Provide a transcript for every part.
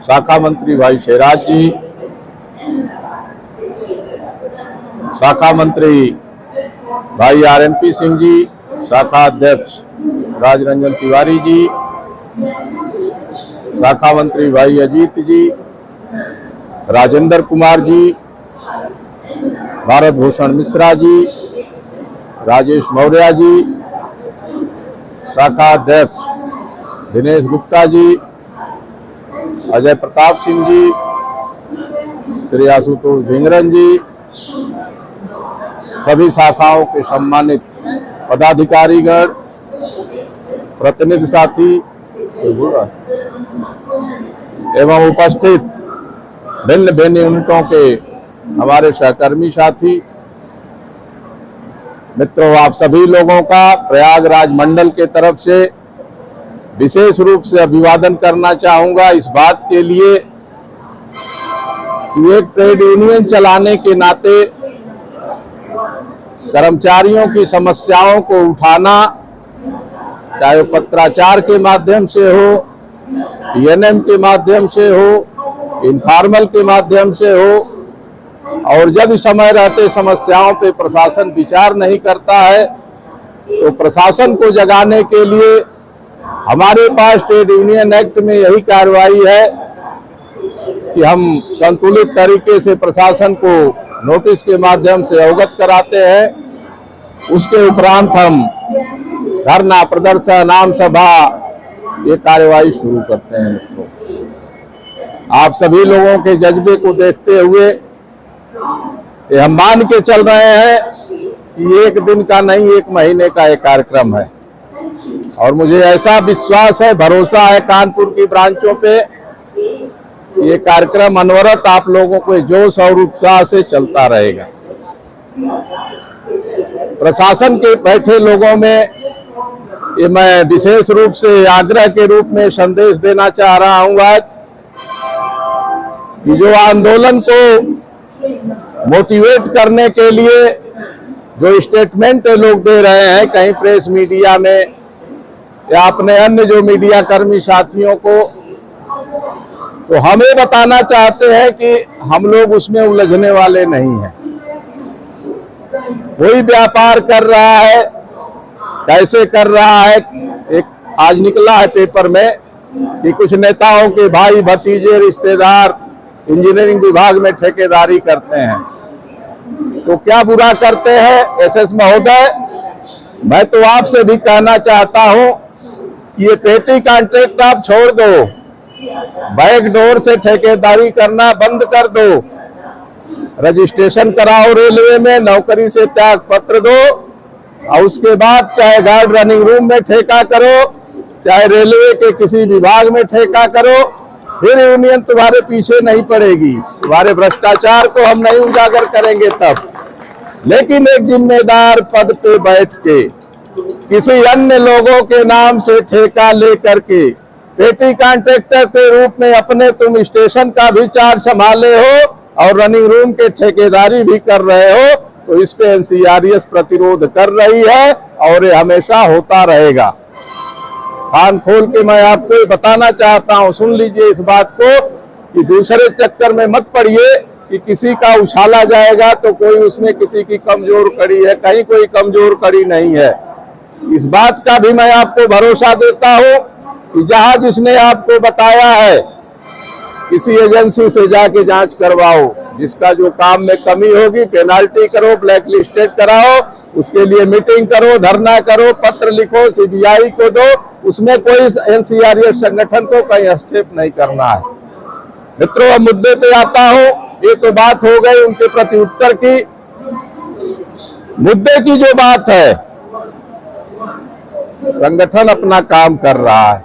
शाखा मंत्री भाई शेराज जी, शाखा मंत्री भाई RNP सिंह जी, शाखा अध्यक्ष राजरंजन तिवारी जी, शाखा मंत्री भाई अजीत जी, राजेंद्र कुमार जी, भारत भूषण मिश्रा जी, राजेश मौर्य जी, शाखा अध्यक्ष दिनेश गुप्ता जी, अजय प्रताप सिंह जी, श्री आशुतोष भिंगरन जी, सभी शाखाओं के सम्मानित पदाधिकारीगण, प्रतिनिधि साथी एवं उपस्थित भिन्न भिन्न यूनिटों के हमारे सहकर्मी साथी मित्रों, आप सभी लोगों का प्रयागराज मंडल के तरफ से विशेष रूप से अभिवादन करना चाहूंगा इस बात के लिए कि एक ट्रेड यूनियन चलाने के नाते कर्मचारियों की समस्याओं को उठाना, चाहे पत्राचार के माध्यम से हो, PNM के माध्यम से हो, इनफॉर्मल के माध्यम से हो, और जब समय रहते समस्याओं पे प्रशासन विचार नहीं करता है तो प्रशासन को जगाने के लिए हमारे पास ट्रेड यूनियन एक्ट में यही कार्रवाई है कि हम संतुलित तरीके से प्रशासन को नोटिस के माध्यम से अवगत कराते हैं। उसके उपरांत हम धरना प्रदर्शन, आम सभा, ये कार्रवाई शुरू करते हैं। मित्रों, आप सभी लोगों के जज्बे को देखते हुए हम मान के चल रहे हैं कि एक दिन का नहीं, एक महीने का एक कार्यक्रम है और मुझे ऐसा विश्वास है, भरोसा है कानपुर की ब्रांचों पे, ये कार्यक्रम अनवरत आप लोगों को जोश और उत्साह से चलता रहेगा। प्रशासन के बैठे लोगों में ये मैं विशेष रूप से आग्रह के रूप में संदेश देना चाह रहा हूँ आज कि जो आंदोलन को मोटिवेट करने के लिए जो स्टेटमेंट लोग दे रहे हैं, कहीं प्रेस मीडिया में या अपने अन्य जो मीडिया कर्मी साथियों को, तो हमें बताना चाहते हैं कि हम लोग उसमें उलझने वाले नहीं हैं। कोई व्यापार कर रहा है, कैसे कर रहा है, एक आज निकला है पेपर में कि कुछ नेताओं के भाई भतीजे रिश्तेदार इंजीनियरिंग विभाग में ठेकेदारी करते हैं, तो क्या बुरा करते हैं। SS महोदय, मैं तो आपसे भी कहना चाहता हूं कि ये पेटी कॉन्ट्रैक्ट आप छोड़ दो, बैकडोर से ठेकेदारी करना बंद कर दो, रजिस्ट्रेशन कराओ रेलवे में, नौकरी से त्याग पत्र दो और उसके बाद चाहे गार्ड रनिंग रूम में ठेका करो, चाहे रेलवे के किसी विभाग में ठेका करो, फिर यूनियन तुम्हारे पीछे नहीं पड़ेगी। तुम्हारे भ्रष्टाचार को हम नहीं उजागर करेंगे तब। लेकिन एक जिम्मेदार पद पे बैठ के किसी अन्य लोगों के नाम से ठेका लेकर के पेटी कॉन्ट्रैक्टर के रूप में अपने तुम स्टेशन का भी चार्ज संभाले हो और रनिंग रूम के ठेकेदारी भी कर रहे हो, तो इस पे NCRES प्रतिरोध कर रही है और ये हमेशा होता रहेगा। कान खोल के मैं आपको बताना चाहता हूं, सुन लीजिए इस बात को कि दूसरे चक्कर में मत पड़िए कि किसी का उछाला जाएगा तो कोई उसमें किसी की कमजोर कड़ी है, कहीं कोई कमजोर कड़ी नहीं है। इस बात का भी मैं आपको भरोसा देता हूं कि जहां जिसने आपको बताया है किसी एजेंसी से जाके जांच करवाओ, जिसका जो काम में कमी होगी पेनाल्टी करो, ब्लैक लिस्टेड कराओ, उसके लिए मीटिंग करो, धरना करो, पत्र लिखो, CBI को दो, उसमें कोई NCRES संगठन को कहीं हस्तक्षेप नहीं करना है। मित्रों, अब मुद्दे पे आता हूं। ये तो बात हो गई उनके प्रति उत्तर की। मुद्दे की जो बात है, संगठन अपना काम कर रहा है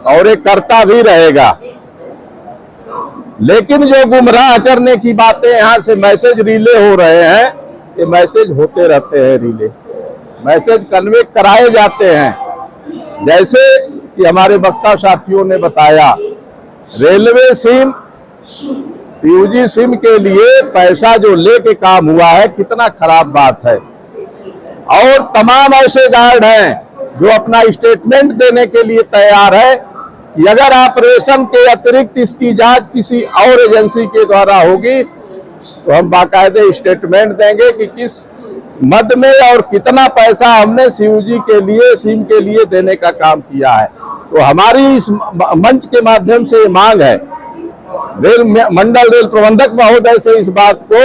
और ये करता भी रहेगा, लेकिन जो गुमराह करने की बातें यहाँ से मैसेज रिले हो रहे हैं, ये मैसेज होते रहते हैं रिले, मैसेज कन्वे कराए जाते हैं। जैसे कि हमारे वक्ता साथियों ने बताया, रेलवे सिम, CUG सिम के लिए पैसा जो लेके काम हुआ है, कितना खराब बात है। और तमाम ऐसे गार्ड हैं जो अपना स्टेटमेंट देने के लिए तैयार है कि अगर ऑपरेशन के अतिरिक्त इसकी जांच किसी और एजेंसी के द्वारा होगी तो हम बाकायदे स्टेटमेंट देंगे कि किस मद में और कितना पैसा हमने सीयूजी के लिए, सिम के लिए देने का काम किया है। तो हमारी इस मंच के माध्यम से मांग है रेल मंडल रेल प्रबंधक महोदय से इस बात को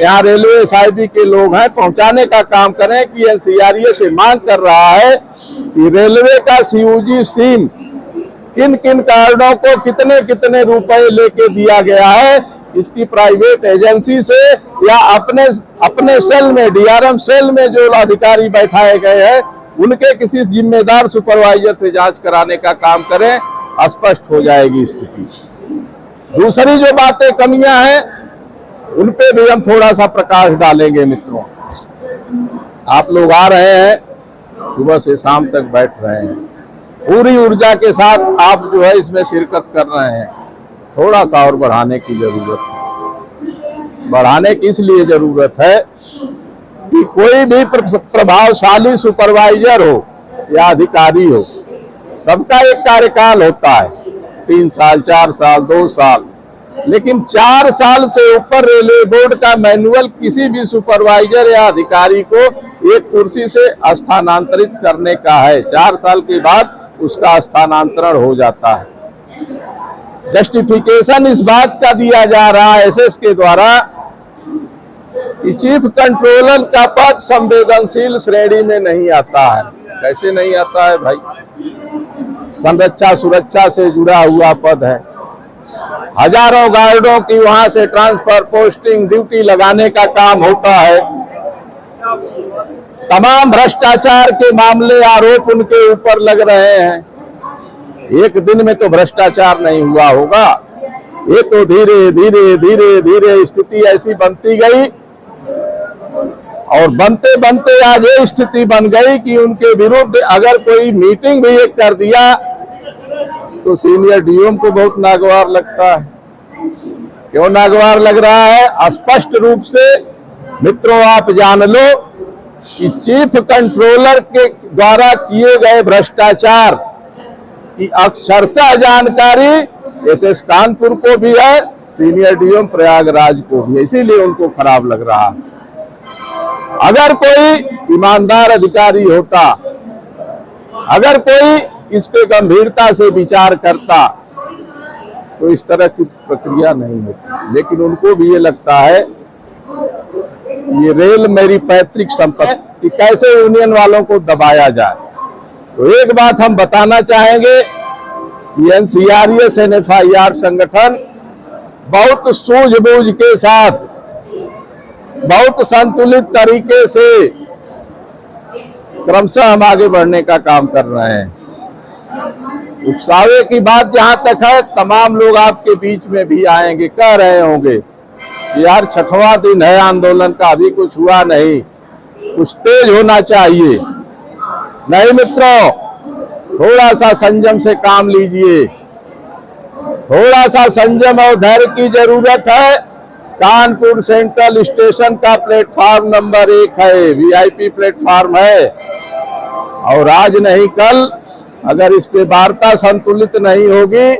यहाँ रेलवे एसआईबी के लोग हैं पहुंचाने का काम करें कि एनसीआरए से मांग कर रहा है कि रेलवे का सीयूजी सिम किन किन कारणों को कितने कितने रुपए लेके दिया गया है, इसकी प्राइवेट एजेंसी से या अपने सेल में, डीआरएम सेल में जो अधिकारी बैठाए गए हैं उनके किसी जिम्मेदार सुपरवाइजर से जांच कराने का काम करें, स्पष्ट हो जाएगी स्थिति। दूसरी जो बातें कमियां हैं उन पे भी हम थोड़ा सा प्रकाश डालेंगे। मित्रों, आप लोग आ रहे हैं, सुबह से शाम तक बैठ रहे हैं, पूरी ऊर्जा के साथ आप जो है इसमें शिरकत कर रहे हैं, थोड़ा सा और बढ़ाने की जरूरत है। बढ़ाने की इसलिए जरूरत है कि कोई भी प्रभावशाली सुपरवाइजर हो या अधिकारी हो, सबका एक कार्यकाल होता है, 3 साल, 4 साल, 2 साल, लेकिन 4 साल से ऊपर रेलवे बोर्ड का मैनुअल किसी भी सुपरवाइजर या अधिकारी को एक कुर्सी से स्थानांतरित करने का है। 4 साल के बाद उसका स्थानांतरण हो जाता है। जस्टिफिकेशन इस बात का दिया जा रहा है एसएस के द्वारा कि चीफ कंट्रोलर का पद संवेदनशील श्रेणी में नहीं आता है। कैसे नहीं आता है भाई? संरक्षा सुरक्षा से जुड़ा हुआ पद है, हजारों गार्डों की वहां से ट्रांसफर, पोस्टिंग, ड्यूटी लगाने का काम होता है। तमाम भ्रष्टाचार के मामले, आरोप उनके ऊपर लग रहे हैं। एक दिन में तो भ्रष्टाचार नहीं हुआ होगा, ये तो धीरे धीरे धीरे धीरे स्थिति ऐसी बनती गई और बनते बनते आज ये स्थिति बन गई कि उनके विरुद्ध अगर कोई मीटिंग भी एक कर दिया तो सीनियर डीएम को बहुत नागवार लगता है। क्यों नागवार लग रहा है? स्पष्ट रूप से मित्रों आप जान लो कि चीफ कंट्रोलर के द्वारा किए गए भ्रष्टाचार की अक्षरशः जानकारी एसएस कानपुर को भी है, सीनियर डीएम प्रयागराज को भी है, इसीलिए उनको खराब लग रहा है। अगर कोई ईमानदार अधिकारी होता, अगर कोई इस पे गंभीरता से विचार करता तो इस तरह की प्रक्रिया नहीं होती। लेकिन उनको भी ये लगता है ये रेल मेरी पैतृक संपत्ति है कि कैसे यूनियन वालों को दबाया जाए। तो एक बात हम बताना चाहेंगे कि एनसीआरएस एनएफआईआर संगठन बहुत सूझबूझ के साथ, बहुत संतुलित तरीके से क्रमशः हम आगे बढ़ने का काम कर रहे हैं। उकसावे की बात जहां तक है, तमाम लोग आपके बीच में भी आएंगे, कह रहे होंगे यार 6वां दिन है आंदोलन का, अभी कुछ हुआ नहीं, कुछ तेज होना चाहिए। नहीं मित्रों, थोड़ा सा संयम से काम लीजिए, थोड़ा सा संयम और धैर्य की जरूरत है। कानपुर सेंट्रल स्टेशन का प्लेटफार्म नंबर 1 है, वीआईपी प्लेटफार्म है, और आज नहीं कल अगर इस पे वार्ता संतुलित नहीं होगी,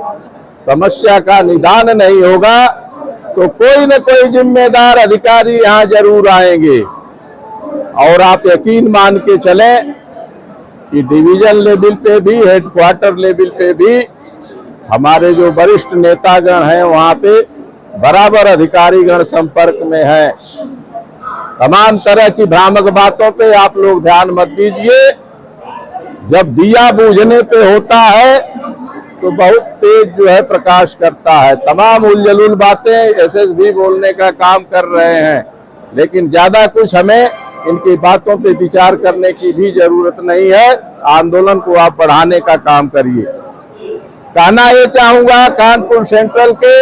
समस्या का निदान नहीं होगा, तो कोई न कोई जिम्मेदार अधिकारी यहाँ जरूर आएंगे। और आप यकीन मान के चलें कि डिवीजन लेवल पे भी, हेडक्वार्टर लेवल पे भी हमारे जो वरिष्ठ नेतागण हैं वहाँ पे बराबर अधिकारीगण संपर्क में है। तमाम तरह की भ्रामक बातों पे आप लोग ध्यान मत दीजिए। जब दिया बूझने पे होता है तो बहुत तेज जो है प्रकाश करता है। तमाम उलझुल बातें एसएसबी बोलने का काम कर रहे हैं, लेकिन ज्यादा कुछ हमें इनकी बातों पे विचार करने की भी जरूरत नहीं है। आंदोलन को आप बढ़ाने का काम करिए। कहना ये चाहूंगा कानपुर सेंट्रल के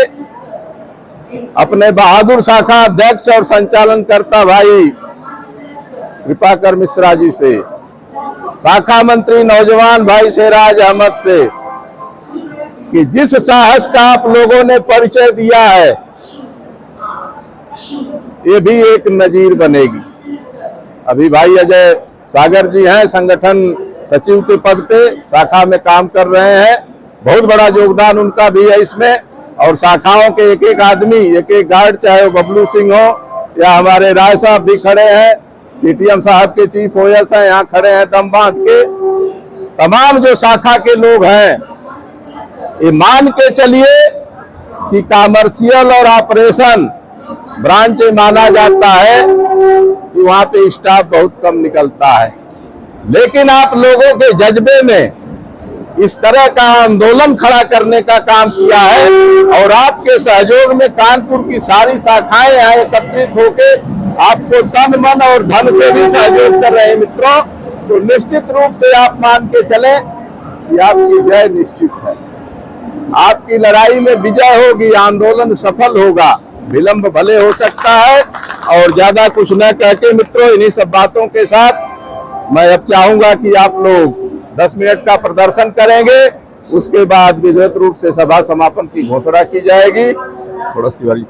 अपने बहादुर शाखा अध्यक्ष और संचालनकर्ता भाई कृपाकर मिश्रा जी से, शाखा मंत्री नौजवान भाई शेराज अहमद से, कि जिस साहस का आप लोगों ने परिचय दिया है ये भी एक नजीर बनेगी। अभी भाई अजय सागर जी हैं, संगठन सचिव के पद पे शाखा में काम कर रहे हैं, बहुत बड़ा योगदान उनका भी है इसमें। और शाखाओं के एक एक आदमी, एक एक गार्ड, चाहे वो बबलू सिंह हो या हमारे राय साहब भी खड़े हैं, सीटीएम साहब के चीफ ओएस हैं, यहाँ खड़े हैं दम बांध के, तमाम जो शाखा के लोग हैं, ये मान के चलिए कि कॉमर्शियल और ऑपरेशन ब्रांच माना जाता है कि वहां पे स्टाफ बहुत कम निकलता है। लेकिन आप लोगों के जज्बे में इस तरह का आंदोलन खड़ा करने का काम किया है और आपके सहयोग में कानपुर की सारी शाखाएं यहाँ एकत्रित होके आपको तन मन और धन से भी सहयोग कर रहे हैं मित्रों। तो निश्चित रूप से आप मान के चलें कि आपकी जय निश्चित है, आपकी लड़ाई में विजय होगी, आंदोलन सफल होगा। विलंब भले हो सकता है। और ज्यादा कुछ न कह के मित्रों, इन्हीं सब बातों के साथ मैं अब चाहूंगा कि आप लोग 10 मिनट का प्रदर्शन करेंगे, उसके बाद विधिवत रूप से सभा समापन की घोषणा की जाएगी। थोड़ा तिवारी